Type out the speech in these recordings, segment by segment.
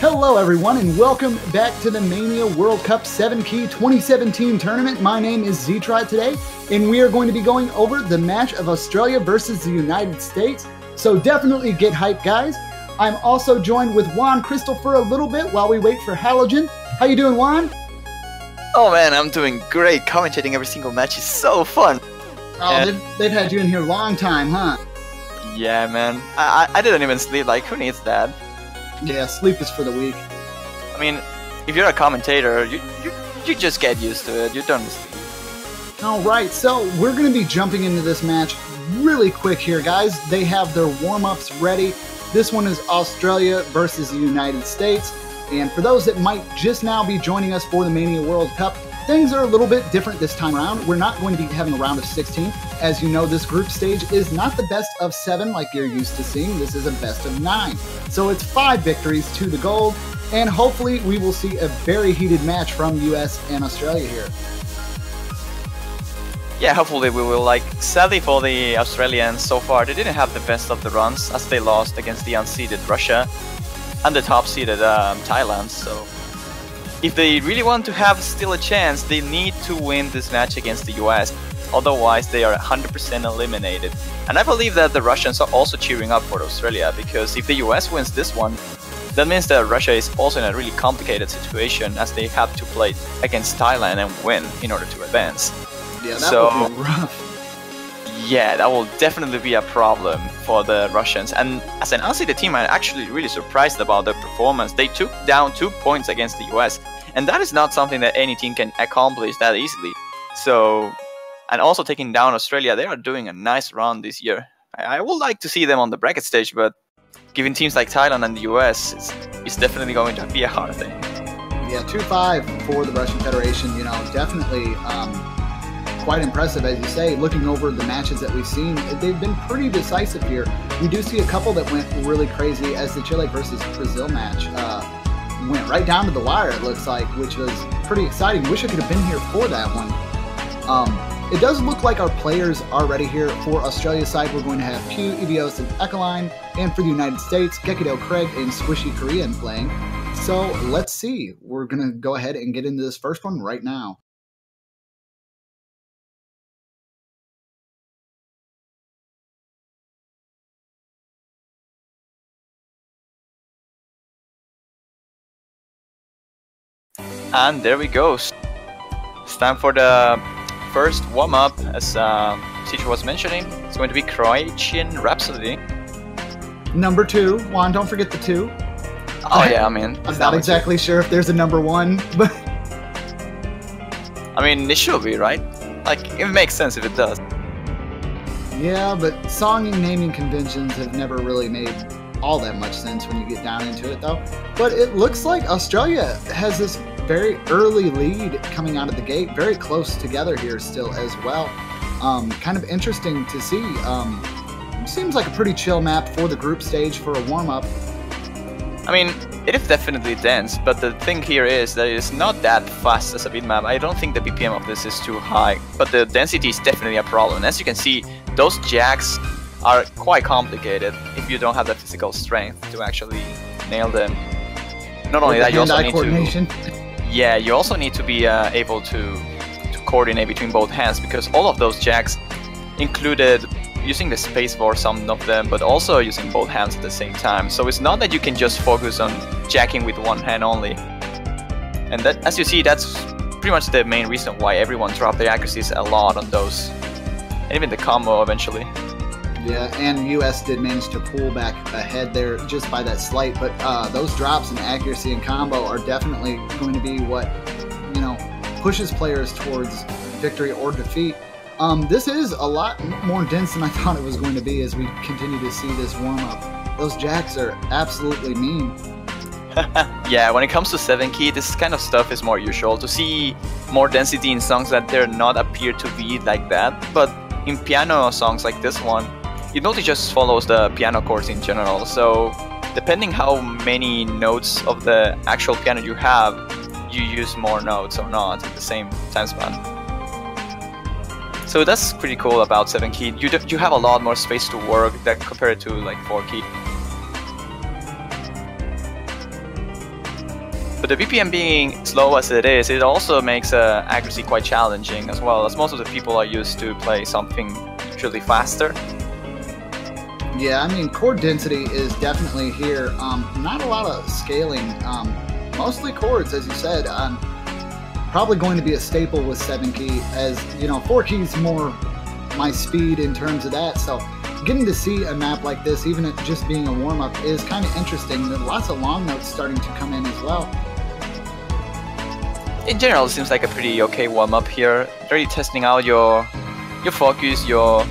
Hello everyone and welcome back to the Mania World Cup 7-Key 2017 tournament. My name is Ztry today and we are going to be going over the match of Australia versus the United States. So definitely get hyped, guys. I'm also joined with Juan Crystal for a little bit while we wait for Halogen. How you doing, Juan? Oh man, I'm doing great. Commentating every single match is so fun. Oh, they've had you in here a long time, huh? Yeah, man. I didn't even sleep. Like, who needs that? Yeah, sleep is for the weak. I mean, if you're a commentator, you just get used to it. You don't sleep. Alright, so we're going to be jumping into this match really quick here, guys. They have their warm-ups ready. This one is Australia versus the United States. And for those that might just now be joining us for the Mania World Cup, things are a little bit different this time around. We're not going to be having a round of 16. As you know, this group stage is not the best of 7 like you're used to seeing. This is a best of 9. So it's 5 victories to the gold, and hopefully we will see a very heated match from US and Australia here. Yeah, hopefully we will. Like, sadly for the Australians, so far they didn't have the best of the runs as they lost against the unseeded Russia and the top-seeded Thailand. So if they really want to have still a chance, they need to win this match against the US. Otherwise, they are 100% eliminated. And I believe that the Russians are also cheering up for Australia, because if the US wins this one, that means that Russia is also in a really complicated situation, as they have to play against Thailand and win in order to advance. Yeah, that would be rough. Yeah, that will definitely be a problem for the Russians. And as an unseeded team, I'm actually really surprised about their performance. They took down 2 points against the US, and that is not something that any team can accomplish that easily. So, and also taking down Australia, they are doing a nice run this year. I would like to see them on the bracket stage, but given teams like Thailand and the US, it's definitely going to be a hard thing. Yeah, 2-5 for the Russian Federation, you know, definitely quite impressive, as you say. Looking over the matches that we've seen, they've been pretty decisive here. We do see a couple that went really crazy, as the Chile versus Brazil match went right down to the wire, it looks like, which was pretty exciting. Wish I could have been here for that one. It does look like our players are ready here. For Australia's side, we're going to have Pew, Evios, and Echoline, and for the United States, Gekido, Craig, and Squishy Korean playing. So let's see. We're going to go ahead and get into this first one right now. And there we go. It's time for the first warm-up, as Teacher was mentioning. It's going to be Croatian Rhapsody. Number 2. Juan, don't forget the 2. Oh yeah, I mean, I'm not exactly sure if there's a number 1, but I mean, it should be, right? Like, it makes sense if it does. Yeah, but song and naming conventions have never really made all that much sense when you get down into it, though. But it looks like Australia has this very early lead coming out of the gate, very close together here still as well. Kind of interesting to see. Seems like a pretty chill map for the group stage for a warm-up. I mean, it is definitely dense, but the thing here is that it's not that fast as a bitmap. I don't think the BPM of this is too high, but the density is definitely a problem. As you can see, those jacks are quite complicated if you don't have the physical strength to actually nail them. Not only that, you also need to... Yeah, you also need to be able to coordinate between both hands, because all of those jacks included using the spacebar, some of them, but also using both hands at the same time. So it's not that you can just focus on jacking with one hand only. And that, as you see, that's pretty much the main reason why everyone dropped their accuracies a lot on those. And even the combo eventually. Yeah, and US did manage to pull back ahead there just by that slight, but those drops in accuracy and combo are definitely going to be what, you know, pushes players towards victory or defeat. This is a lot more dense than I thought it was going to be as we continue to see this warm-up. Those jacks are absolutely mean. Yeah, when it comes to 7-Key, this kind of stuff is more usual. To see more density in songs that they're not appear to be like that, but in piano songs like this one, it mostly just follows the piano chords in general. So depending how many notes of the actual piano you have, you use more notes or not at the same time span. So that's pretty cool about 7-Key. You have a lot more space to work that compared to like 4-Key. But the BPM being slow as it is, it also makes accuracy quite challenging as well, as most of the people are used to play something usually faster. Yeah, I mean, chord density is definitely here. Not a lot of scaling. Mostly chords, as you said. Probably going to be a staple with 7-key, as, you know, 4-key is more my speed in terms of that. So getting to see a map like this, even it just being a warm-up, is kind of interesting. There's lots of long notes starting to come in as well. In general, it seems like a pretty okay warm-up here. Really testing out your focus, your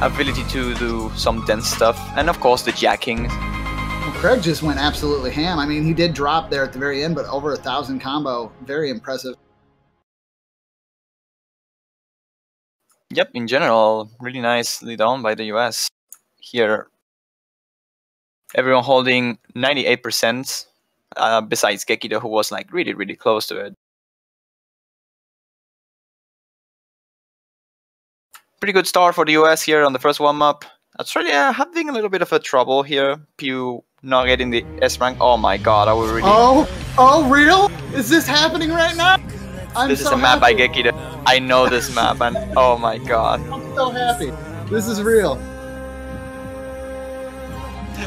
ability to do some dense stuff, and of course the jacking. Well, Craig just went absolutely ham. I mean, he did drop there at the very end, but over 1,000 combo. Very impressive. Yep, in general, really nicely done by the US. Here, everyone holding 98%, besides Gekido, who was like really close to it. Pretty good start for the US here on the first warm-up. Australia having a little bit of a trouble here. Pew not getting the S rank. Oh my god, I will really... Oh, Riddle? Is this happening right now? This is a map by Gekido. I know this map, and oh my god. I'm so happy. This is real.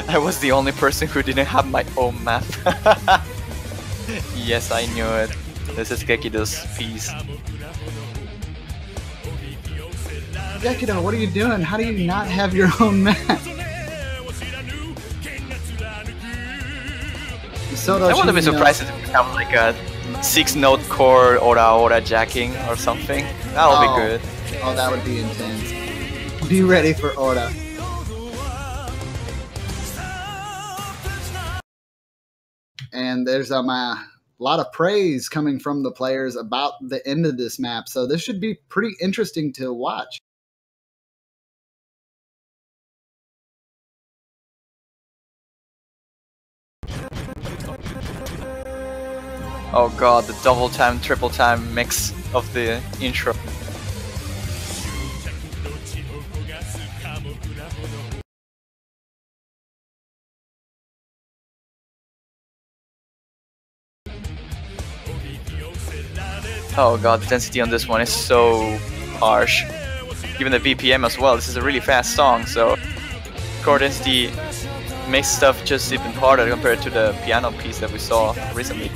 I was the only person who didn't have my own map. Yes, I knew it. This is Gekido's piece. Gekido, what are you doing? How do you not have your own map? I wouldn't be surprised if it becomes like a 6-note chord ora jacking or something. That would be good. Oh, that would be intense. Be ready for ora. And there's a lot of praise coming from the players about the end of this map, so this should be pretty interesting to watch. Oh god, the double time, triple time mix of the intro. Oh god, the density on this one is so harsh. Even the BPM as well. This is a really fast song, so chord density makes stuff just even harder compared to the piano piece that we saw recently.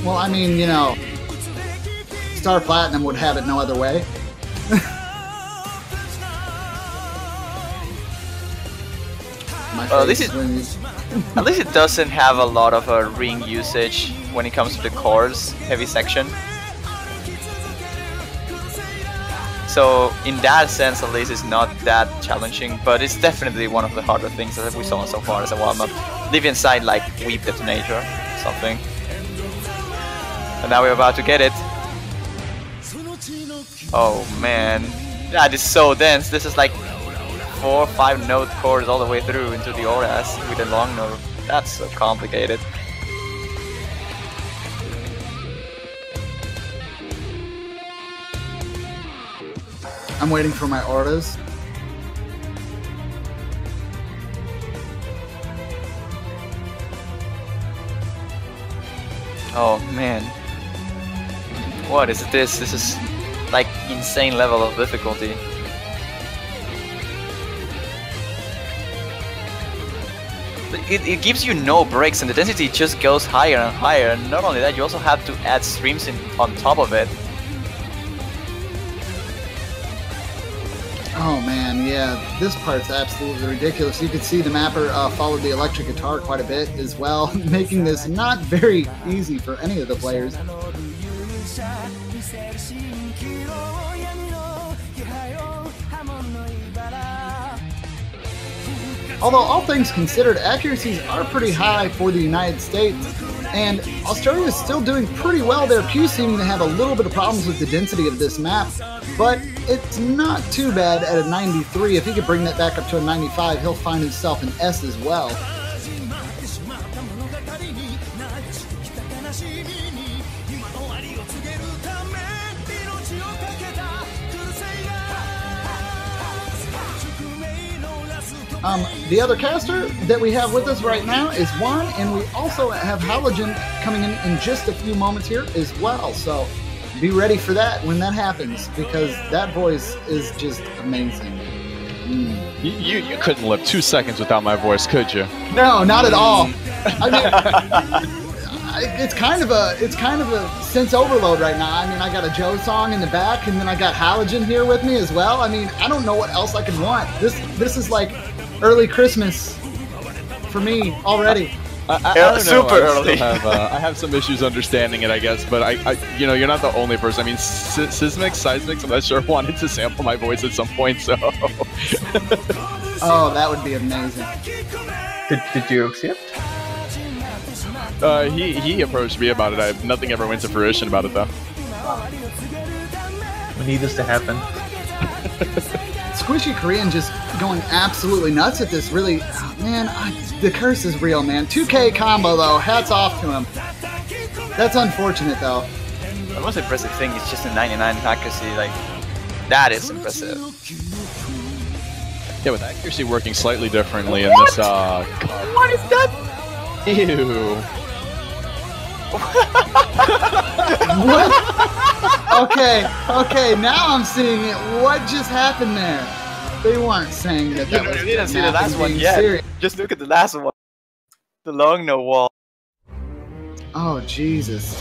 Well, I mean, you know, Star Platinum would have it no other way. At least it doesn't have a lot of ring usage when it comes to the chords heavy section. So in that sense, at least it's not that challenging, but it's definitely one of the harder things that we saw so far as a warm-up. Leave inside like Weep Detonator or something. And now we're about to get it. Oh man, that is so dense. This is like 4 or 5 note chords all the way through into the auras with a long note. That's so complicated. I'm waiting for my auras. Oh man. What is this? This is like insane level of difficulty. It gives you no breaks and the density just goes higher and higher, and not only that, you also have to add streams on top of it. Oh man, yeah, this part's absolutely ridiculous. You can see the mapper followed the electric guitar quite a bit as well, making this not very easy for any of the players. Although all things considered, accuracies are pretty high for the United States, and Australia is still doing pretty well there. Pew seeming to have a little bit of problems with the density of this map, but it's not too bad at a 93. If he could bring that back up to a 95, he'll find himself an S as well. The other caster that we have with us right now is Juan, and we also have Halogen coming in just a few moments here as well. So be ready for that when that happens, because that voice is just amazing. You couldn't live 2 seconds without my voice, could you? No, not at all. I mean, it's kind of a sense overload right now. I mean, I got a Joe song in the back, and then I got Halogen here with me as well. I mean, I don't know what else I could want. This is like early Christmas for me already. I don't know. Super early. I have some issues understanding it, I guess, but I you're not the only person. I mean, Seismix, I'm not sure, wanted to sample my voice at some point, so. Oh, that would be amazing. Did you accept? He approached me about it. Nothing ever went to fruition about it, though. We need this to happen. Squishy Korean just going absolutely nuts at this. Really, man, the curse is real, man. 2K combo, though. Hats off to him. That's unfortunate, though. The most impressive thing is just the 99 accuracy. Like, that is impressive. Yeah, with accuracy working slightly differently in this. What is that? Ew. What? Okay, now I'm seeing it. What just happened there? They weren't saying that. You didn't see the last one yet. Serious. Just look at the last one. The long no wall. Oh, Jesus.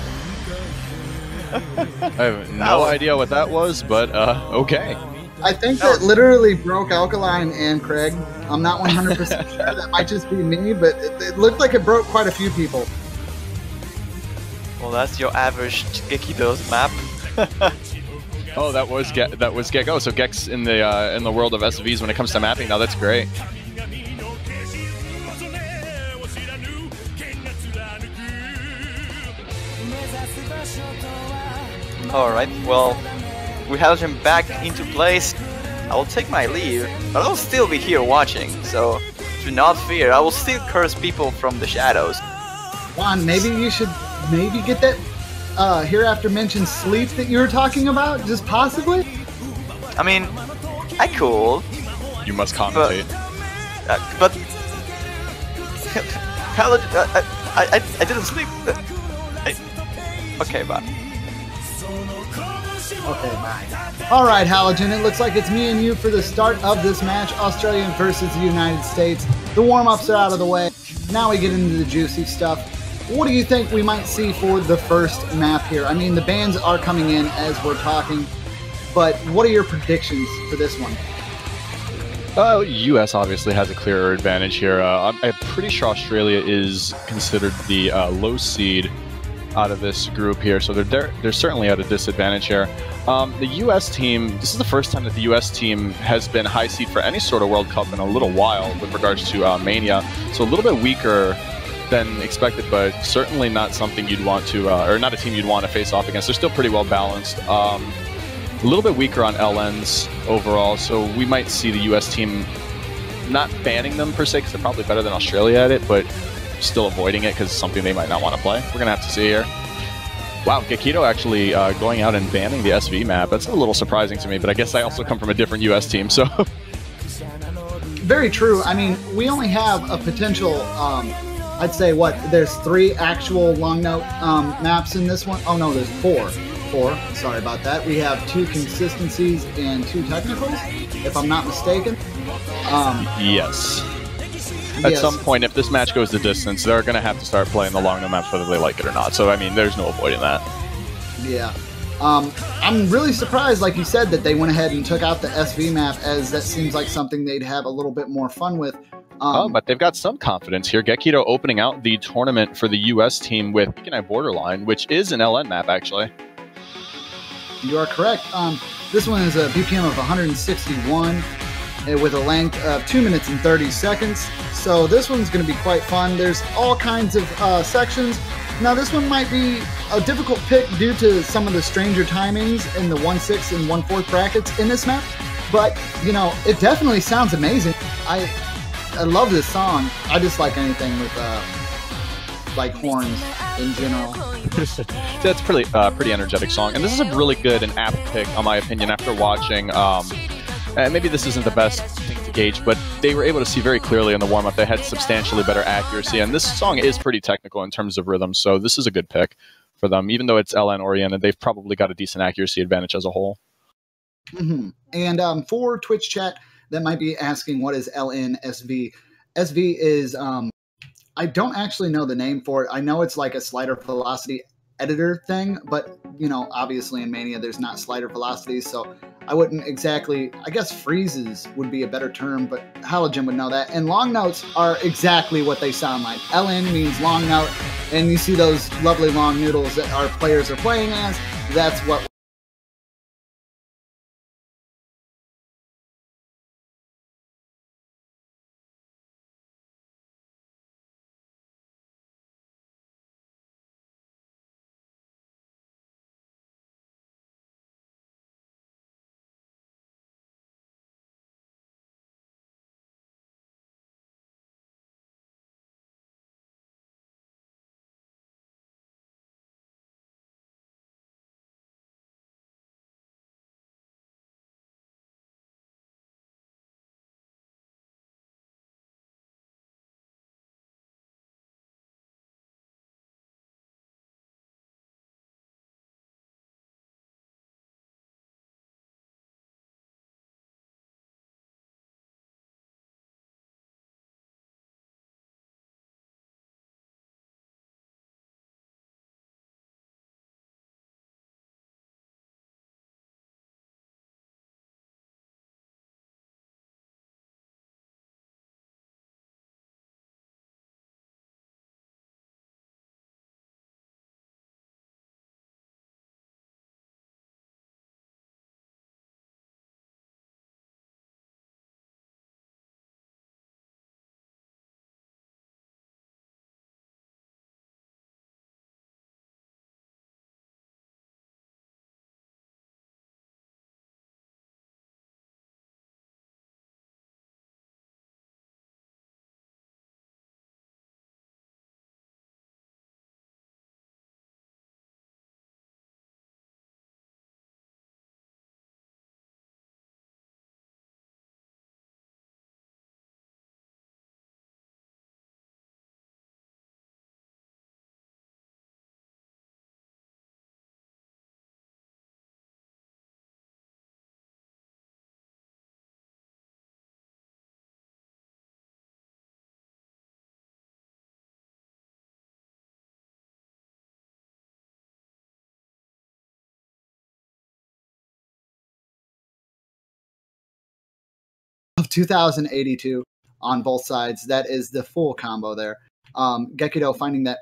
I have no idea what that was, but okay. I think that literally broke Alkaline and Craig. I'm not 100% sure. That might just be me, but it looked like it broke quite a few people. Well, that's your average Gekido's map. Oh, that was Gek. Oh, so Gek's in the world of SVs when it comes to mapping now. That's great. Alright, well, we have him back into place. I will take my leave, but I'll still be here watching, so do not fear. I will still curse people from the shadows. Juan, maybe you should get that hereafter mentioned sleep that you were talking about, just possibly? I mean, I could. You must commentate. But I didn't sleep. Okay, bye. Okay, bye. All right, Halogen, it looks like it's me and you for the start of this match, Australia versus the United States. The warm-ups are out of the way. Now we get into the juicy stuff. What do you think we might see for the first map here? I mean, the bans are coming in as we're talking, but what are your predictions for this one? US obviously has a clearer advantage here. I'm pretty sure Australia is considered the low seed out of this group here, so they're certainly at a disadvantage here. The US team, this is the first time that the US team has been high seed for any sort of World Cup in a little while with regards to Mania, so a little bit weaker than expected, but certainly not something you'd want to, or not a team you'd want to face off against. They're still pretty well balanced. A little bit weaker on LNs overall, so we might see the US team not banning them per se, because they're probably better than Australia at it, but still avoiding it because it's something they might not want to play. We're going to have to see here. Wow, Gekido actually going out and banning the SV map. That's a little surprising to me, but I guess I also come from a different US team, so... Very true. I mean, we only have a potential, I'd say, there's 3 actual long note maps in this one. Oh no, there's 4. Sorry about that. We have 2 consistencies and 2 technicals, if I'm not mistaken. Yes. At some point, if this match goes the distance, they're going to have to start playing the long note maps whether they like it or not. So, I mean, there's no avoiding that. Yeah. I'm really surprised, like you said, that they went ahead and took out the SV map, as that seems like something they'd have a little bit more fun with. But they've got some confidence here. Gekido opening out the tournament for the US team with Pekin Borderline, which is an LN map, actually. You are correct. This one is a BPM of 161 with a length of 2 minutes and 30 seconds. So this one's going to be quite fun. There's all kinds of sections. Now this one might be a difficult pick due to some of the stranger timings in the 1/6 and 1/4 brackets in this map. But, you know, it definitely sounds amazing. I love this song. I just like anything with like horns in general. That's pretty energetic song, and this is a really good and apt pick, in my opinion, after watching. Maybe this isn't the best thing to gauged, but they were able to see very clearly in the warm-up they had substantially better accuracy, and this song is pretty technical in terms of rhythm, so this is a good pick for them. Even though it's LN oriented, they've probably got a decent accuracy advantage as a whole. And for Twitch chat that might be asking, what is LNSV? SV is, I don't actually know the name for it. I know it's like a slider velocity editor thing, but, you know, obviously in Mania there's not slider velocities, so I wouldn't exactly, I guess freezes would be a better term, but Halogen would know that. And long notes are exactly what they sound like. LN means long note, and you see those lovely long noodles that our players are playing as, that's what of 2082 on both sides. That is the full combo there. Gekido finding that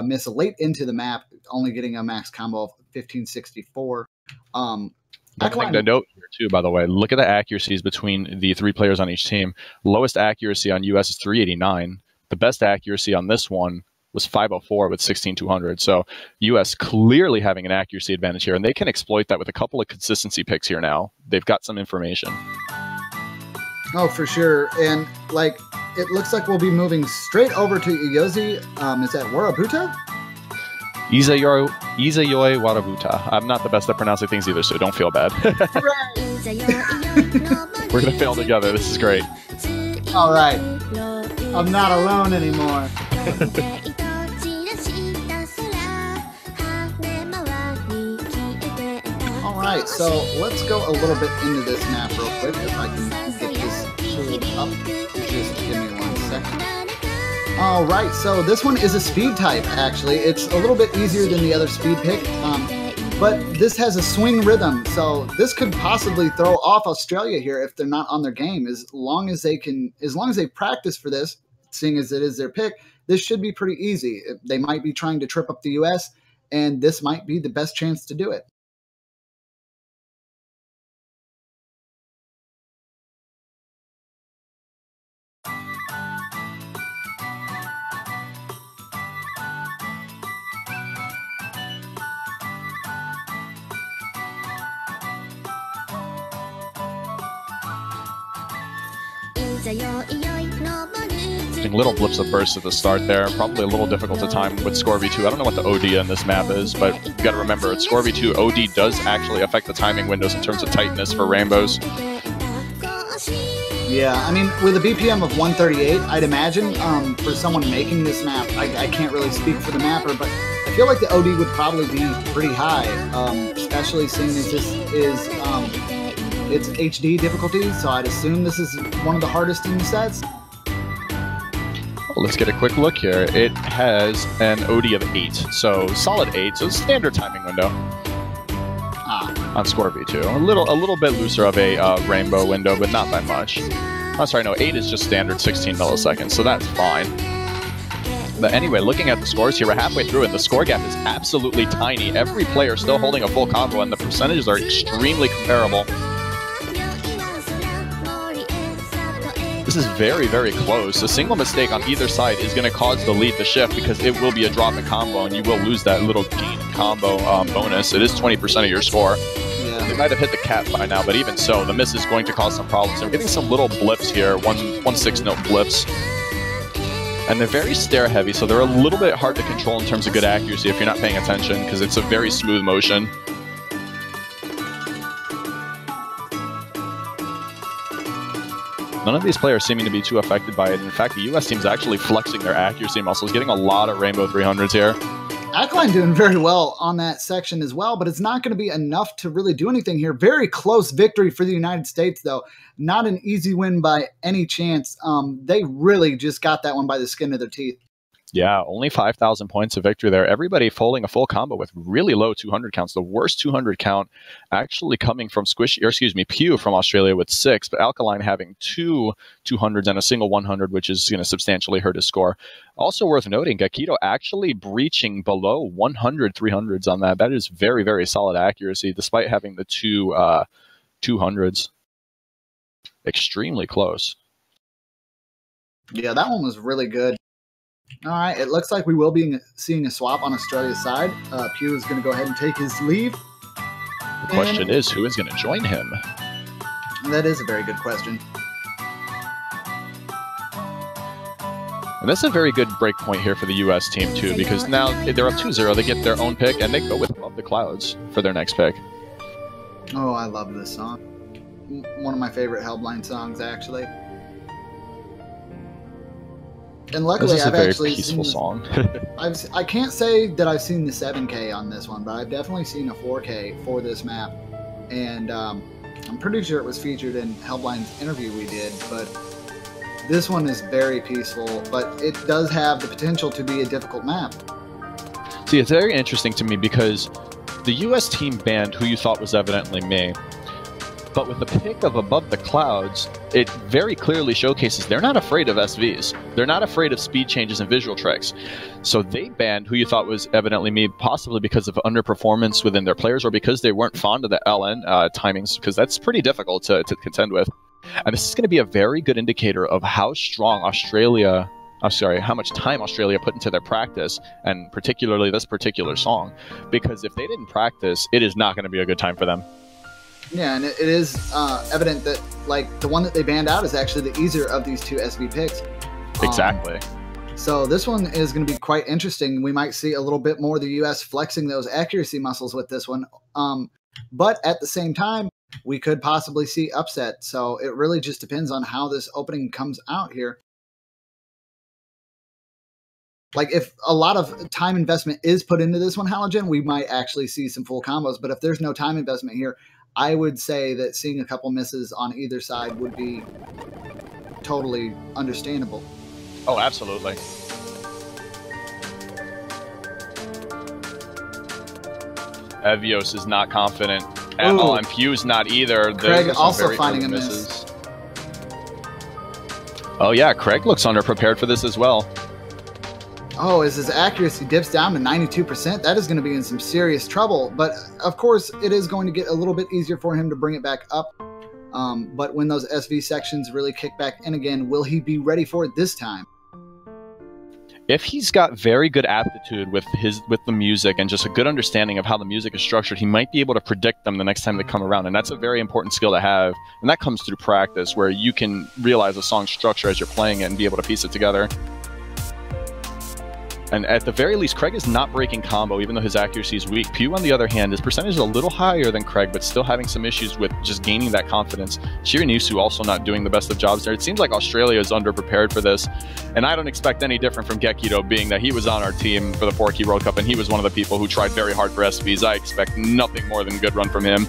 miss late into the map, only getting a max combo of 1564. One thing to note here too, by the way, look at the accuracies between the three players on each team. Lowest accuracy on US is 389. The best accuracy on this one was 504 with 16200. So US clearly having an accuracy advantage here, and they can exploit that with a couple of consistency picks here now. They've got some information. Oh, for sure. And like, it looks like we'll be moving straight over to Iyozi. Is that Warabuta? Izayoi Warabuta. I'm not the best at pronouncing things either, so don't feel bad. We're going to fail together. This is great. All right. I'm not alone anymore. All right, so let's go a little bit into this map real quick, if I can get this pulled up. Just give me 1 second. All right, so this one is a speed type, actually. It's a little bit easier than the other speed pick, but this has a swing rhythm, so this could possibly throw off Australia here if they're not on their game. As long as they practice for this, seeing as it is their pick, this should be pretty easy. They might be trying to trip up the US, and this might be the best chance to do it. Little blips of burst at the start there. Probably a little difficult to time with Scorby 2. I don't know what the OD in this map is, but you got to remember, at Scorby 2, OD does actually affect the timing windows in terms of tightness for rainbows. Yeah, I mean, with a BPM of 138, I'd imagine for someone making this map, I can't really speak for the mapper, but I feel like the OD would probably be pretty high, especially seeing as this is it's HD difficulty, so I'd assume this is one of the hardest in the sets. Well, let's get a quick look here. It has an OD of 8, so solid 8, so standard timing window. On Score V2. A little bit looser of a rainbow window, but not by much. Oh, sorry, no, 8 is just standard 16 milliseconds, so that's fine. But anyway, looking at the scores here, we're halfway through, and the score gap is absolutely tiny. Every player still holding a full combo, and the percentages are extremely comparable. This is very, very close. A single mistake on either side is going to cause the lead to shift because it will be a drop in combo, and you will lose that little gain combo bonus. It is 20% of your score. Yeah. They might have hit the cap by now, but even so, the miss is going to cause some problems. They're getting some little blips here, 1/6-note blips. And they're very stare-heavy, so they're a little bit hard to control in terms of good accuracy if you're not paying attention, because it's a very smooth motion. None of these players seeming to be too affected by it. In fact, the US team's actually flexing their accuracy muscles, getting a lot of Rainbow 300s here. Alkaline doing very well on that section as well, but it's not going to be enough to really do anything here. Very close victory for the United States, though. Not an easy win by any chance. They really just got that one by the skin of their teeth. Yeah, only 5,000 points of victory there. Everybody folding a full combo with really low 200 counts. The worst 200 count actually coming from Pew from Australia with 6, but Alkaline having 2 200s and a single 100, which is going to substantially hurt his score. Also worth noting, Gakito actually breaching below 100 300s on that. That is very, very solid accuracy, despite having the 2 200s. Extremely close. Yeah, that one was really good. All right, it looks like we will be seeing a swap on Australia's side. Pew is going to go ahead and take his leave. The question is, who is going to join him? That is a very good question. And that's a very good break point here for the U.S. team, too, because now they're up 2-0. They get their own pick, and they go with Above the Clouds for their next pick. Oh, I love this song. One of my favorite Hellblind songs, actually. And luckily, I've actually peaceful song. I can't say that I've seen the 7K on this one, but I've definitely seen a 4K for this map, and I'm pretty sure it was featured in Hellblind's interview we did. But this one is very peaceful, but it does have the potential to be a difficult map. See, it's very interesting to me because the U.S. team banned who you thought was evidently me. But with the pick of Above the Clouds, it very clearly showcases they're not afraid of SVs. They're not afraid of speed changes and visual tricks. So they banned who you thought was evidently me, possibly because of underperformance within their players or because they weren't fond of the LN timings, because that's pretty difficult to contend with. And this is going to be a very good indicator of how strong how much time Australia put into their practice, and particularly this particular song. Because if they didn't practice, it is not going to be a good time for them. Yeah, and it is evident that, like, the one that they banned out is actually the easier of these two SV picks. Exactly. So this one is going to be quite interesting. We might see a little bit more of the U.S. flexing those accuracy muscles with this one. But at the same time, we could possibly see upset. So it really just depends on how this opening comes out here. Like, if a lot of time investment is put into this one, Halogen, we might actually see some full combos. But if there's no time investment here, I would say that seeing a couple misses on either side would be totally understandable. Oh, absolutely. Evios is not confident at all, and Pew's not either. Craig also finding a miss. Oh yeah, Craig looks underprepared for this as well. Oh, as his accuracy dips down to 92%, that is going to be in some serious trouble. But, of course, it is going to get a little bit easier for him to bring it back up. But when those SV sections really kick back in again, will he be ready for it this time? If he's got very good aptitude with the music and just a good understanding of how the music is structured, he might be able to predict them the next time they come around. And that's a very important skill to have. And that comes through practice, where you can realize a song's structure as you're playing it and be able to piece it together. And at the very least, Craig is not breaking combo, even though his accuracy is weak. Pew, on the other hand, his percentage is a little higher than Craig, but still having some issues with just gaining that confidence. Shiranisu also not doing the best of jobs there. It seems like Australia is underprepared for this, and I don't expect any different from Gekido, being that he was on our team for the 4-key World Cup, and he was one of the people who tried very hard for SVs. I expect nothing more than a good run from him.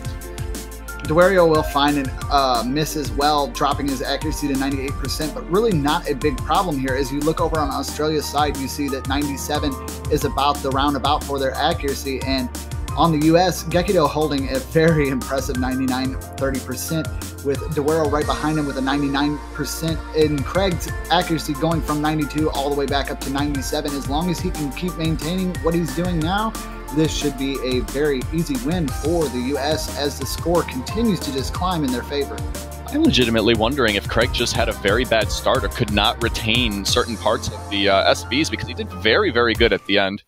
Dwario will find a miss as well, dropping his accuracy to 98%, but really not a big problem here. As you look over on Australia's side, you see that 97 is about the roundabout for their accuracy, and on the US, Gekido holding a very impressive 99-30%, with Dwario right behind him with a 99%, and Craig's accuracy going from 92 all the way back up to 97. As long as he can keep maintaining what he's doing now, this should be a very easy win for the US as the score continues to just climb in their favor. I'm legitimately wondering if Craig just had a very bad start or could not retain certain parts of the SVs, because he did very, very good at the end.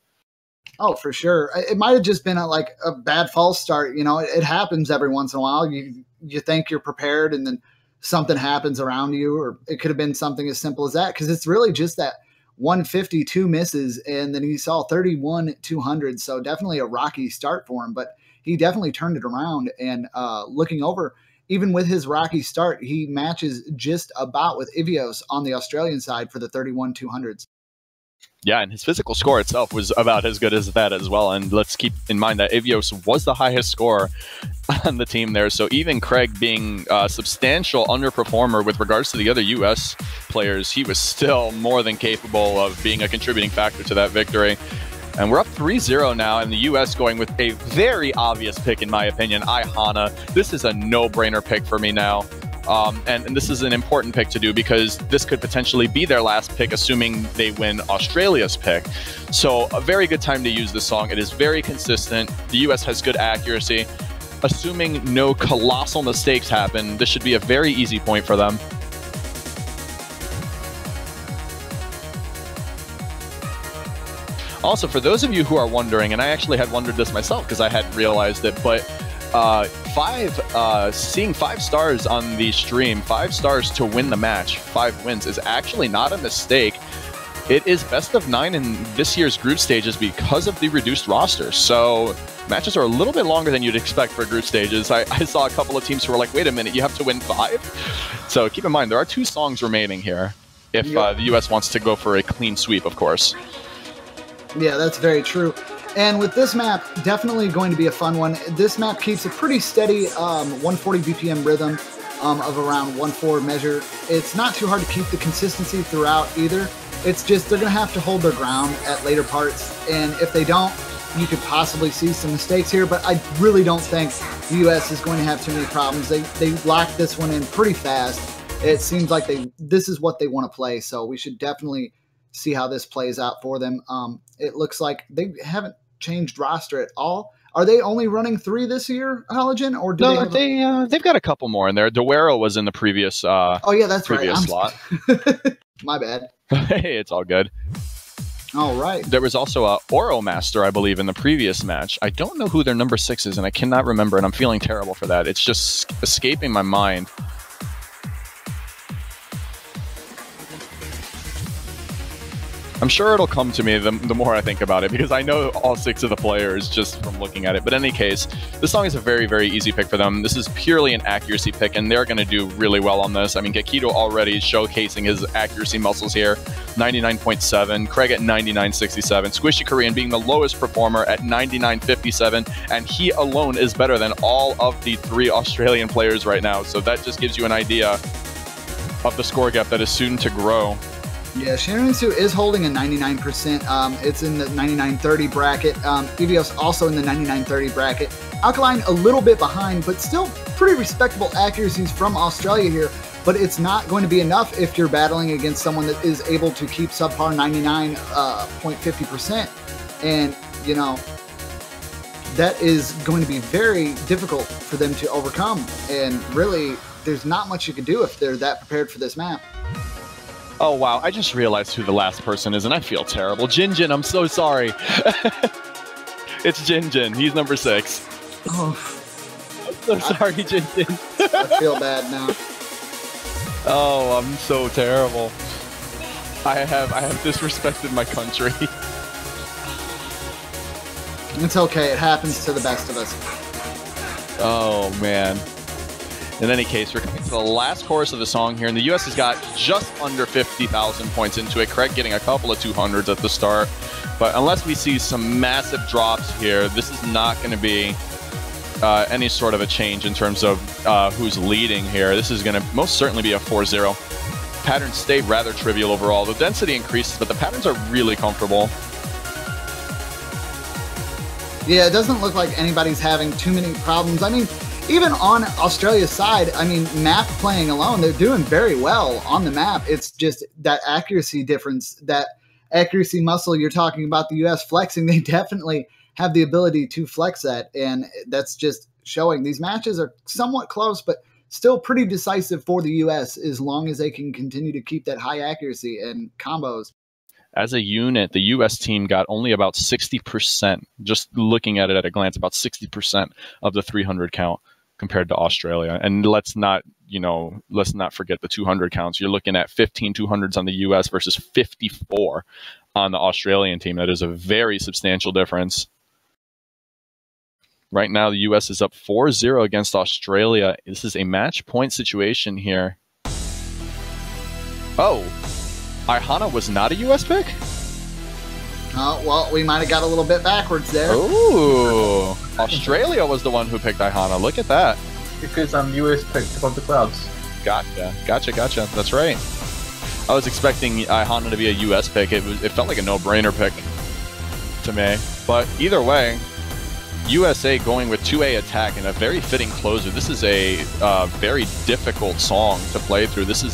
Oh, for sure. It might have just been like a bad false start. You know, it happens every once in a while. You think you're prepared and then something happens around you, or it could have been something as simple as that, because it's really just that 152 misses, and then he saw 31 200. So definitely a rocky start for him, but he definitely turned it around. And looking over, even with his rocky start, he matches just about with Ivios on the Australian side for the 31 200s. Yeah, and his physical score itself was about as good as that as well. And let's keep in mind that Ivios was the highest scorer on the team there. So even Craig being a substantial underperformer with regards to the other US players, he was still more than capable of being a contributing factor to that victory. And we're up 3-0 now, and the US going with a very obvious pick, in my opinion, Ihana. This is a no-brainer pick for me now. And this is an important pick to do, because this could potentially be their last pick, assuming they win Australia's pick. So a very good time to use this song. It is very consistent. The US has good accuracy. Assuming no colossal mistakes happen, this should be a very easy point for them. Also, for those of you who are wondering, and I actually had wondered this myself because I hadn't realized it, but seeing 5 stars on the stream, 5 stars to win the match, 5 wins, is actually not a mistake. It is best of 9 in this year's group stages because of the reduced roster. So matches are a little bit longer than you'd expect for group stages. I saw a couple of teams who were like, wait a minute, you have to win 5? So keep in mind, there are 2 songs remaining here if the US wants to go for a clean sweep, of course. Yeah, that's very true. And with this map, definitely going to be a fun one. This map keeps a pretty steady 140 BPM rhythm of around 1/4 measure. It's not too hard to keep the consistency throughout either. It's just they're going to have to hold their ground at later parts. And if they don't, you could possibly see some mistakes here. But I really don't think the US is going to have too many problems. They locked this one in pretty fast. It seems like this is what they want to play. So we should definitely see how this plays out for them. It looks like they haven't changed roster at all. Are they only running 3 this year, Halogen, or do they've got a couple more in there. Dewaro was in the previous oh yeah, that's previous right. slot. My bad. Hey, it's all good. All right. There was also a Oro Master, I believe, in the previous match. I don't know who their number 6 is, and I cannot remember, and I'm feeling terrible for that. It's just escaping my mind. I'm sure it'll come to me the more I think about it, because I know all 6 of the players just from looking at it. But in any case, this song is a very, very easy pick for them. This is purely an accuracy pick, and they're going to do really well on this. I mean, Gekido already showcasing his accuracy muscles here, 99.7, Craig at 99.67, Squishy Korean being the lowest performer at 99.57, and he alone is better than all of the 3 Australian players right now. So that just gives you an idea of the score gap that is soon to grow. Yeah, Shiranisu is holding a 99%. It's in the 99.30 bracket. Evios also in the 99.30 bracket. Alkaline a little bit behind, but still pretty respectable accuracies from Australia here. But it's not going to be enough if you're battling against someone that is able to keep subpar 99.50%. And, you know, that is going to be very difficult for them to overcome. And really, there's not much you can do if they're that prepared for this map. Oh, wow. I just realized who the last person is, and I feel terrible. Jinjin, I'm so sorry. It's Jinjin. He's number 6. Oh. I'm so sorry, Jinjin. I feel bad now. Oh, I'm so terrible. I have disrespected my country. It's okay. It happens to the best of us. Oh, man. In any case, we're coming to the last chorus of the song here, and the U.S. has got just under 50,000 points into it. Craig getting a couple of 200s at the start. But unless we see some massive drops here, this is not going to be any sort of a change in terms of who's leading here. This is going to most certainly be a 4-0. Patterns stay rather trivial overall. The density increases, but the patterns are really comfortable. Yeah, it doesn't look like anybody's having too many problems. I mean, even on Australia's side, I mean, map playing alone, they're doing very well on the map. It's just that accuracy difference, that accuracy muscle you're talking about the U.S. flexing, they definitely have the ability to flex that, and that's just showing. These matches are somewhat close, but still pretty decisive for the U.S. as long as they can continue to keep that high accuracy and combos. As a unit, the U.S. team got only about 60%, just looking at it at a glance, about 60% of the 300 count compared to Australia. And let's not forget the 200 counts. You're looking at 15 200s on the U.S. versus 54 on the Australian team. That is a very substantial difference. Right now, the U.S. is up 4-0 against Australia. This is a match point situation here. Oh, Ihana was not a U.S. pick? Oh, well, we might have got a little bit backwards there. Ooh, Australia was the one who picked Ihana. Look at that. Because I'm US picked above the clouds. Gotcha. That's right. I was expecting Ihana to be a U.S. pick. It felt like a no-brainer pick to me. But either way, USA going with 2A attack and a very fitting closer. This is a very difficult song to play through. This is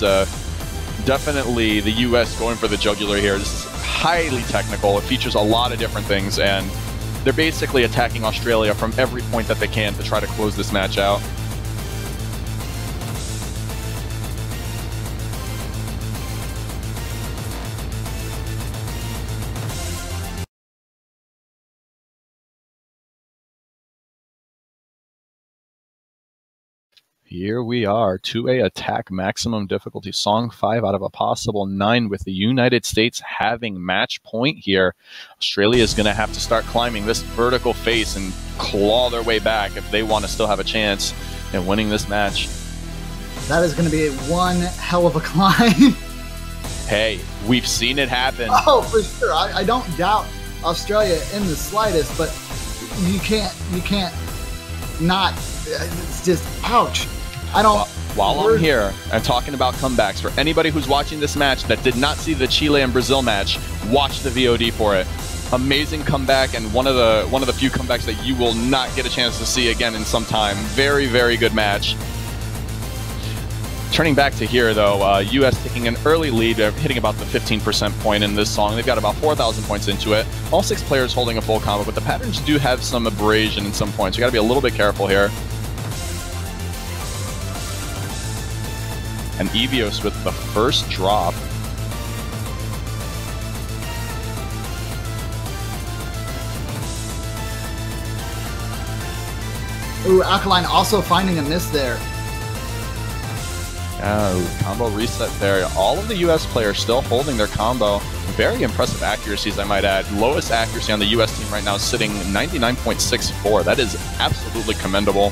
definitely the U.S. going for the jugular here. This is highly technical. It features a lot of different things, and they're basically attacking Australia from every point that they can to try to close this match out. Here we are, 2A attack maximum difficulty, song 5 out of a possible 9, with the United States having match point here. Australia is going to have to start climbing this vertical face and claw their way back if they want to still have a chance in winning this match. That is going to be one hell of a climb. Hey, we've seen it happen. Oh, for sure. I don't doubt Australia in the slightest, but you can't not. It's just, ouch. I don't. While I'm here and talking about comebacks, for anybody who's watching this match that did not see the Chile and Brazil match, watch the VOD for it. Amazing comeback, and one of the few comebacks that you will not get a chance to see again in some time. Very, very good match. Turning back to here, though, U.S. taking an early lead, hitting about the 15% point in this song. They've got about 4,000 points into it. All 6 players holding a full combo, but the patterns do have some abrasion in some points. You got to be a little bit careful here. And Evios with the first drop. Ooh, Alkaline also finding a miss there. Combo reset there. All of the U.S. players still holding their combo. Very impressive accuracies, I might add. Lowest accuracy on the U.S. team right now is sitting 99.64. That is absolutely commendable.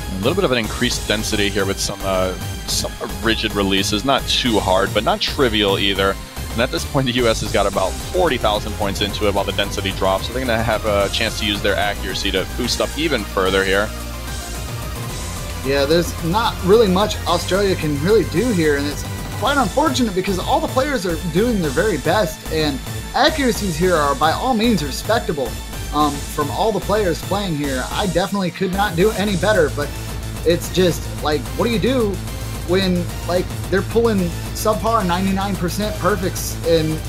A little bit of an increased density here with some rigid releases. Not too hard, but not trivial either. And at this point, the U.S. has got about 40,000 points into it while the density drops. So they're going to have a chance to use their accuracy to boost up even further here. Yeah, there's not really much Australia can really do here, and it's quite unfortunate because all the players are doing their very best, and accuracies here are by all means respectable. From all the players playing here, I definitely could not do any better, but it's just like, what do you do when like they're pulling subpar 99% perfects and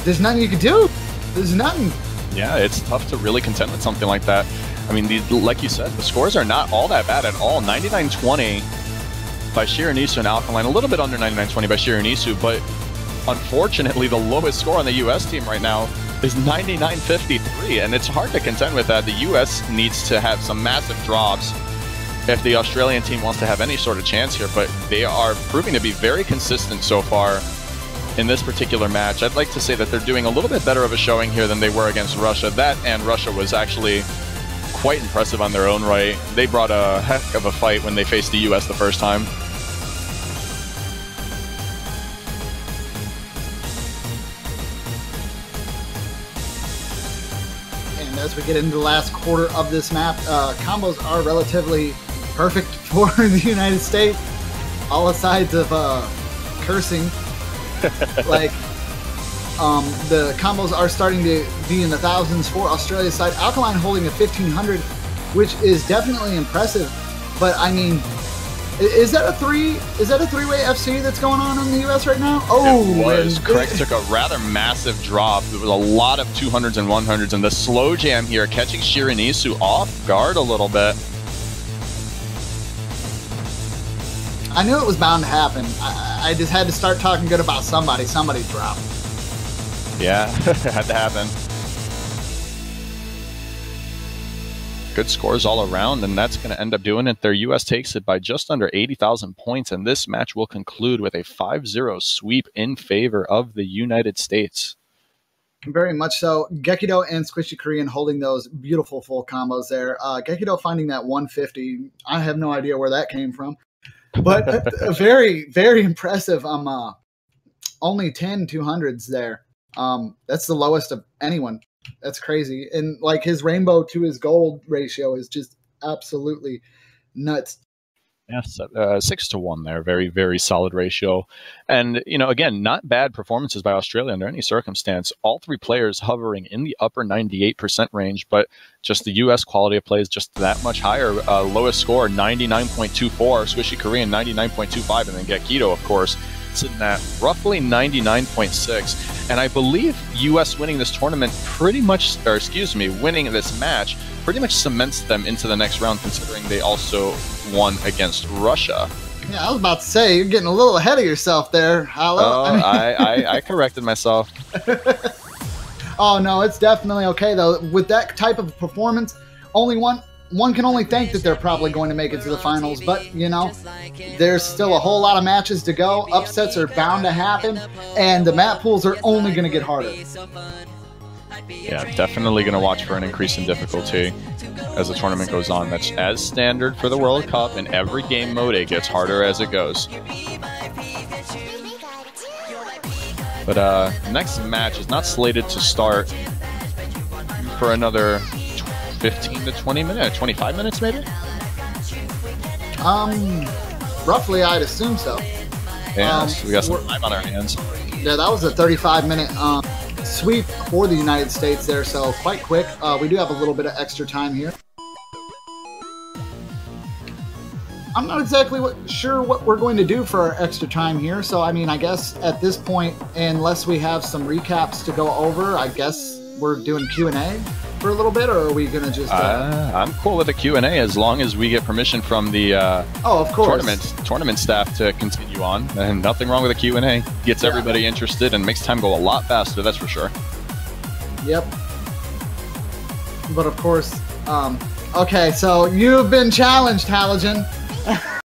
there's nothing you can do? There's nothing. Yeah, it's tough to really contend with something like that. I mean, like you said, the scores are not all that bad at all. 99-20 by Shiranisu and Alkaline, a little bit under 99-20 by Shiranisu, but unfortunately the lowest score on the US team right now is 99-53, and it's hard to contend with that. The US needs to have some massive drops if the Australian team wants to have any sort of chance here, but they are proving to be very consistent so far in this particular match. I'd like to say that they're doing a little bit better of a showing here than they were against Russia. That and Russia was actually quite impressive on their own right. They brought a heck of a fight when they faced the US the first time. And as we get into the last quarter of this map, combos are relatively perfect for the United States. All asides of cursing. Like, the combos are starting to be in the thousands for Australia's side. Alkaline holding a 1500, which is definitely impressive. But I mean, is that a three-way FC that's going on in the US right now? Oh, it was. Craig took a rather massive drop. There was a lot of 200s and 100s, and the slow jam here catching Shiranisu off guard a little bit. I knew it was bound to happen. I just had to start talking good about somebody. Somebody dropped. Yeah, it had to happen. Good scores all around, and that's going to end up doing it. Their U.S. takes it by just under 80,000 points, and this match will conclude with a 5-0 sweep in favor of the United States. Very much so. Gekido and Squishy Korean holding those beautiful full combos there. Gekido finding that 150. I have no idea where that came from. But very, very impressive. Only 10 200s there. That's the lowest of anyone. That's crazy. And like his rainbow to his gold ratio is just absolutely nuts. Yes, 6-to-1 there. Very, very solid ratio. And, you know, again, not bad performances by Australia under any circumstance. All three players hovering in the upper 98% range, but just the U.S. quality of play is just that much higher. Lowest score, 99.24. Squishy Korean, 99.25. And then Gekido, of course, sitting at roughly 99.6. And I believe U.S. winning this tournament pretty much, or excuse me, winning this match pretty much cements them into the next round, considering they also won against Russia. Yeah, I was about to say, you're getting a little ahead of yourself there, Hollow. Oh, I corrected myself. Oh, no, it's definitely okay, though. With that type of performance, only one can only think that they're probably going to make it to the finals. But, you know, there's still a whole lot of matches to go. Upsets are bound to happen, and the map pools are only going to get harder. Yeah, definitely going to watch for an increase in difficulty as the tournament goes on. That's as standard for the World Cup. In every game mode, it gets harder as it goes. But next match is not slated to start for another 15 to 20 minutes, 25 minutes maybe? Roughly, I'd assume so. Yeah, so we got some time on our hands. Yeah, that was a 35-minute sweep for the United States there, so quite quick. We do have a little bit of extra time here. I'm not exactly sure what we're going to do for our extra time here, so I mean, I guess at this point, unless we have some recaps to go over, I guess we're doing Q&A for a little bit, or are we going to just... I'm cool with the Q&A as long as we get permission from the of course. tournament staff to continue on. And nothing wrong with a Q&A. Gets everybody interested and makes time go a lot faster, that's for sure. Yep. But of course, okay, so you've been challenged, Halogen.